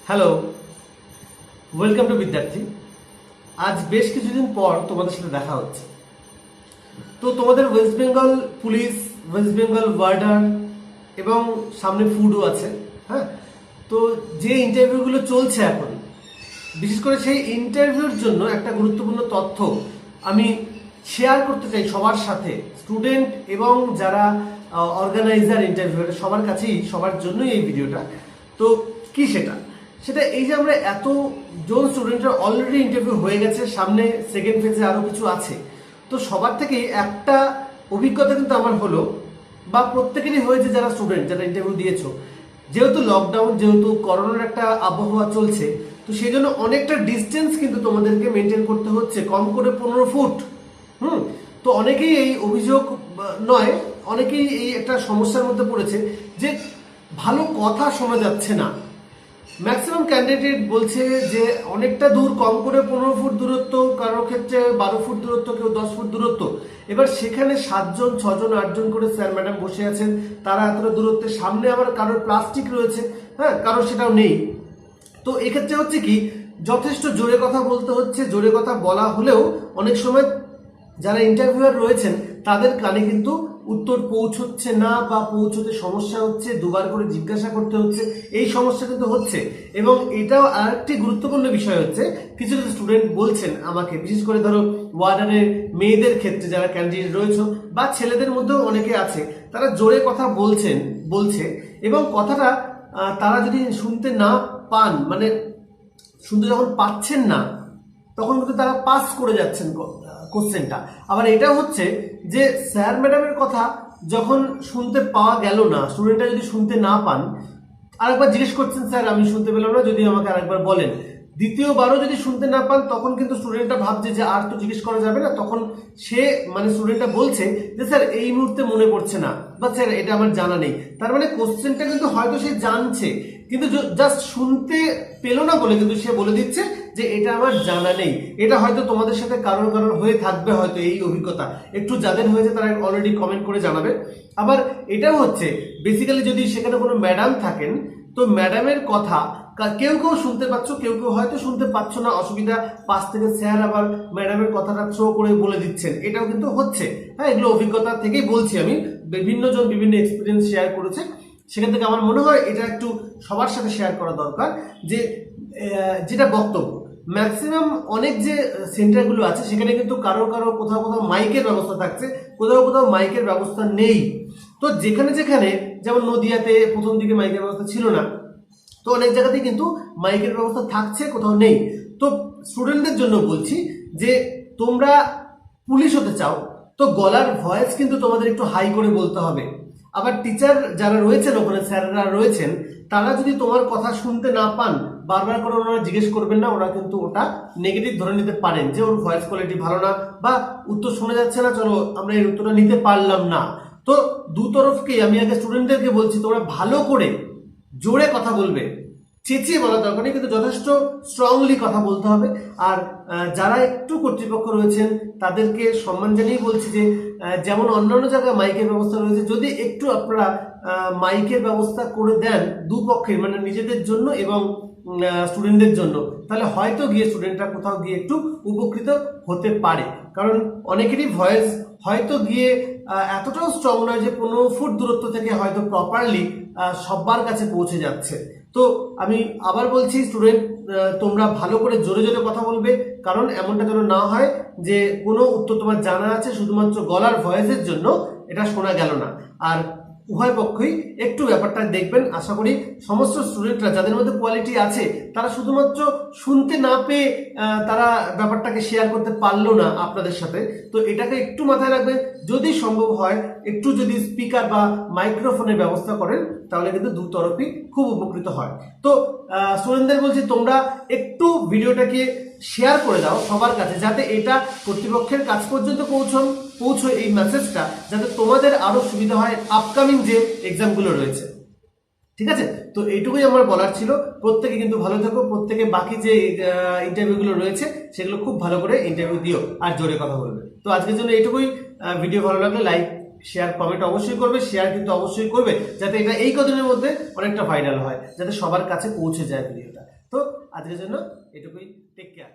Hello, welcome to বিদ্যার্থী। আজ বেশ কিছুদিন পর তোমাদের সাথে দেখা হচ্ছে। তো তোমাদের ওয়েস্ট বেঙ্গল পুলিশ, ওয়েস্ট বেঙ্গল ওয়ার্ডার এবং সামনে ফুডও আছে। হ্যাঁ, তো যে ইন্টারভিউগুলো চলছে এখন, বিশেষ করে সেই ইন্টারভিউর জন্য একটা গুরুত্বপূর্ণ তথ্য আমি শেয়ার করতে চাই সবার সাথে, স্টুডেন্ট এবং যারা অর্গানাইজার ইন্টারভিউর সবার কাছেই, সবার জন্যই এই ভিডিওটা। তো কি সেটা সেটা এই যে আমরা এতজন স্টুডেন্টের অলরেডি ইন্টারভিউ হয়ে গেছে, সামনে সেকেন্ড ফেজে আরও কিছু আছে। তো সবার থেকেই একটা অভিজ্ঞতা কিন্তু আমার হলো, বা প্রত্যেকেরই হয়েছে যারা স্টুডেন্ট, যারা ইন্টারভিউ দিয়েছো। যেহেতু লকডাউন, যেহেতু করোনার একটা আবহাওয়া চলছে, তো সেই জন্য অনেকটা ডিস্টেন্স কিন্তু তোমাদেরকে মেনটেন করতে হচ্ছে, কম করে 15 ফুট। তো অনেকেই এই অভিযোগ নয়, অনেকেই এই একটা সমস্যার মধ্যে পড়েছে যে ভালো কথা শোনা যাচ্ছে না। ম্যাক্সিমাম ক্যান্ডিডেট বলছে যে অনেকটা দূর, কম করে 15 ফুট দূরত্ব, কারোর ক্ষেত্রে 12 ফুট দূরত্ব, কেউ 10 ফুট দূরত্ব। এবার সেখানে 7 জন, 6 জন, 8 জন করে স্যার ম্যাডাম বসে আছেন, তারা এতটা দূরত্বের সামনে আবার কারোর প্লাস্টিক রয়েছে, হ্যাঁ, কারোর সেটাও নেই। তো এক্ষেত্রে হচ্ছে কি, যথেষ্ট জোরে কথা বলতে হচ্ছে। জোরে কথা বলা হলেও অনেক সময় যারা ইন্টারভিউয়ার রয়েছেন তাদের কানে কিন্তু উত্তর পৌঁছচ্ছে না, বা পৌঁছতে সমস্যা হচ্ছে, দুবার করে জিজ্ঞাসা করতে হচ্ছে, এই সমস্যা কিন্তু হচ্ছে। এবং এটাও আরেকটি গুরুত্বপূর্ণ বিষয় হচ্ছে, কিছু কিছু স্টুডেন্ট বলছেন আমাকে, বিশেষ করে ধরো ওয়ার্ডারের মেয়েদের ক্ষেত্রে যারা ক্যান্ডিডেট রয়েছে, বা ছেলেদের মধ্যেও অনেকে আছে, তারা জোরে কথা বলছে এবং কথাটা তারা যদি শুনতে না পান, মানে শুনতে যখন পাচ্ছেন না, তখন কিন্তু তারা পাস করে যাচ্ছেন কোশ্চেনটা। আবার এটা হচ্ছে যে স্যার ম্যাডামের কথা যখন শুনতে পাওয়া গেল না, স্টুডেন্টরা যদি শুনতে না পান, আরেকবার জিজ্ঞেস করছেন, স্যার আমি শুনতে পেলাম না, যদি আমাকে আরেকবার বলেন। দ্বিতীয়বারও যদি শুনতে না পান, তখন কিন্তু স্টুডেন্টটা ভাবছে যে আর তো জিজ্ঞেস করা যাবে না, তখন সে মানে স্টুডেন্টটা বলছে যে স্যার এই মুহূর্তে মনে পড়ছে না, বা স্যার এটা আমার জানা নেই। তার মানে কোশ্চেনটা কিন্তু হয়তো সে জানছে, কিন্তু জাস্ট শুনতে পেল না বলে কিন্তু সে বলে দিচ্ছে যে এটা আমার জানা নেই। এটা হয়তো তোমাদের সাথে কারোর কারোর হয়ে থাকবে, হয়তো এই অভিজ্ঞতা। একটু যাদের হয়েছে তারা অলরেডি কমেন্ট করে জানাবে। আবার এটাও হচ্ছে বেসিক্যালি যদি সেখানে কোনো ম্যাডাম থাকেন, তো ম্যাডামের কথা কেউ কেউ শুনতে পাচ্ছ, কেউ কেউ হয়তো শুনতে পাচ্ছ না, অসুবিধা। পাশ থেকে স্যার আবার ম্যাডামের কথাটা থ্রো করে বলে দিচ্ছেন, এটাও কিন্তু হচ্ছে। হ্যাঁ, এগুলো অভিজ্ঞতা থেকেই বলছি আমি, বিভিন্ন জন বিভিন্ন এক্সপিরিয়েন্স শেয়ার করেছে, সেখান থেকে আমার মনে হয় এটা একটু সবার সাথে শেয়ার করা দরকার। যে যেটা বক্তব্য, ম্যাক্সিমাম অনেক যে সেন্টারগুলো আছে সেখানে কিন্তু কারো কারো কোথাও কোথাও মাইকের ব্যবস্থা থাকছে, কোথাও কোথাও মাইকের ব্যবস্থা নেই। তো যেখানে যেখানে, যেমন নদিয়াতে প্রথম দিকে মাইকের ব্যবস্থা ছিল না, তো অনেক জায়গাতেই কিন্তু মাইকের ব্যবস্থা থাকছে, কোথাও নেই। তো স্টুডেন্টদের জন্য বলছি যে তোমরা পুলিশ হতে চাও, তো গলার ভয়েস কিন্তু তোমাদের একটু হাই করে বলতে হবে। আবার টিচার যারা রয়েছেন, ওখানে স্যাররা রয়েছেন, তারা যদি তোমার কথা শুনতে না পান, বারবার করে ওনারা জিজ্ঞেস করবেন না, ওরা কিন্তু ওটা নেগেটিভ ধরে নিতে পারেন যে ওর ভয়েস কোয়ালিটি ভালো না, বা উত্তর শোনা যাচ্ছে না, চলো আমরা এই উত্তরটা নিতে পারলাম না। তো দু তরফকেই আমি আগে স্টুডেন্টদেরকে বলছি, তোমরা ভালো করে জোরে কথা বলবে, চেঁচিয়ে বলার দরকার নেই, কিন্তু যথেষ্ট স্ট্রংলি কথা বলতে হবে। আর যারা একটু কর্তৃপক্ষ রয়েছেন তাদেরকে সম্মান জানিয়ে বলছি যে যেমন অন্যান্য জায়গায় মাইকের ব্যবস্থা রয়েছে, যদি একটু আপনারা মাইকের ব্যবস্থা করে দেন দুপক্ষের, মানে নিজেদের জন্য এবং স্টুডেন্টদের জন্য, তাহলে হয়তো গিয়ে স্টুডেন্টরা কোথাও গিয়ে একটু উপকৃত হতে পারে। কারণ অনেকেরই ভয়েস হয়তো গিয়ে এতটাও স্ট্রং নয় যে 15 ফুট দূরত্ব থেকে হয়তো প্রপারলি সবার কাছে পৌঁছে যাচ্ছে। তো আমি আবার বলছি, স্টুডেন্ট তোমরা ভালো করে জোরে জোরে কথা বলবে, কারণ এমনটা যেন না হয় যে কোনো উত্তর তোমার জানা আছে, শুধুমাত্র গলার ভয়েসের জন্য এটা শোনা গেল না। আর উভয় পক্ষই একটু ব্যাপারটা দেখবেন। আশা করি সমস্ত স্টুডেন্টরা যাদের মধ্যে কোয়ালিটি আছে, তারা শুধুমাত্র শুনতে না পেয়ে তারা ব্যাপারটাকে শেয়ার করতে পারলো না আপনাদের সাথে। তো এটাকে একটু মাথায় রাখবেন, যদি সম্ভব হয় একটু যদি স্পিকার বা মাইক্রোফোনের ব্যবস্থা করেন, তাহলে কিন্তু দু তরফই খুব উপকৃত হয়। তো স্টুডেন্টদের বলছি, তোমরা একটু ভিডিওটাকে শেয়ার করে দাও সবার কাছে, যাতে এটা কর্তৃপক্ষের কাছ পর্যন্ত পৌঁছয় এই মেসেজটা, যাতে তোমাদের আরো সুবিধা হয় আপকামিং যে এক্সামগুলো রয়েছে। ঠিক আছে, তো এইটুকুই আমার বলার ছিল। প্রত্যেকে কিন্তু ভালো থাকো, প্রত্যেকে বাকি যে ইন্টারভিউগুলো রয়েছে সেগুলো খুব ভালো করে ইন্টারভিউ দিও, আর জোরে কথা বলবে। তো আজকের জন্য এইটুকুই। ভিডিও ভালো লাগলে লাইক, শেয়ার, কমেন্ট অবশ্যই করবে। শেয়ার কিন্তু অবশ্যই করবে, যাতে এটা এই কদিনের মধ্যে অনেকটা ভাইরাল হয়, যাতে সবার কাছে পৌঁছে যায় ভিডিওটা। আজকের জন্য এটুকুই, টেক কেয়ার।